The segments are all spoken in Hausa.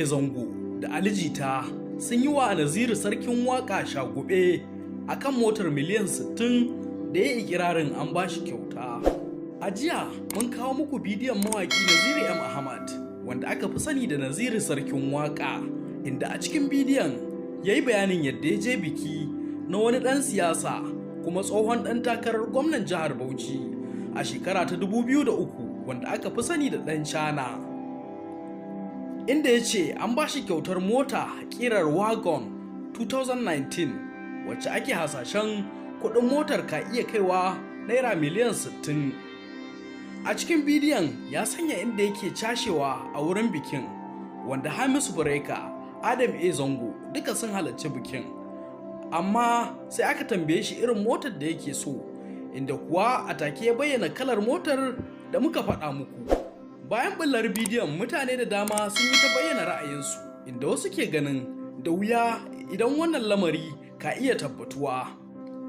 zango da Ali Jita sun yi wa Naziru sarkin waka shagube akan motar miliyan 60 da ya yi ikirarin an bashi kyauta. A jiya mun kawo muku bidiyon mawaki Naziru Ahmad wanda aka fi sani da Naziru sarkin waka, inda a cikin bidiyon ya yi bayanin yadda ya je biki na wani ɗan siyasa kuma tsohon ɗan takarar gwamnan jihar Bauchi a shekara ta 2003 wanda aka fi sani da ɗan Cana, inda ya ce an ba shi kyautar mota ƙirar wagon 2019 wacce ake hasashen kuɗin motar ka iya kaiwa naira miliyan 60. A cikin bidiyon ya sanya inda yake cashewa a wurin bikin, wanda Hamisu Bureka, Adam Zango duka sun halarci bikin, amma sai aka tambaye shi irin motar da yake so, inda kuwa a take ya bayyana kalar motar da muka faɗa muku. Bayan bullar bidiyon mutane da dama sun yi ta bayyana ra'ayinsu, inda wasu ke ganin da wuya idan wannan lamari ka iya tabbatuwa.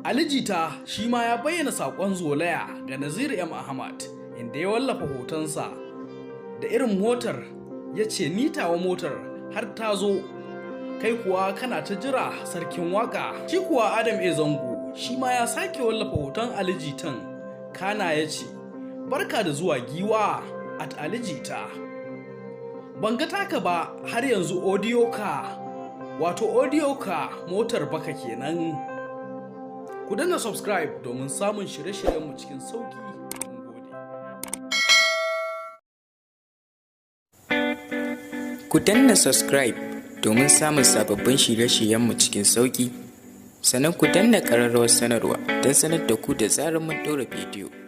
Ali Jita shi ma ya bayyana saƙon zolaya ga Naziru Ahmad, inda ya wallafa hotonsa da irin motar, ya ce ni tawa motar har ta zo, kai kuwa kana ta jira sarkin waka. Shi kuwa Adam Zango shi ma ya sake wallafa hoton Ali Jitan, kana ya ce barka da zuwa giwa at Ali Jita. Ban ga taka ba har yanzu audio ka, wato audio ka motar baka kenan. Ku danna subscribe domin samun shirye-shiryenmu cikin sauki. Ku danna subscribe domin samun sababbin shirye-shiryenmu cikin sauki. Sannan ku danna ƙararrawar sanarwa don sanar da ku da zarar mun ɗora bidiyo.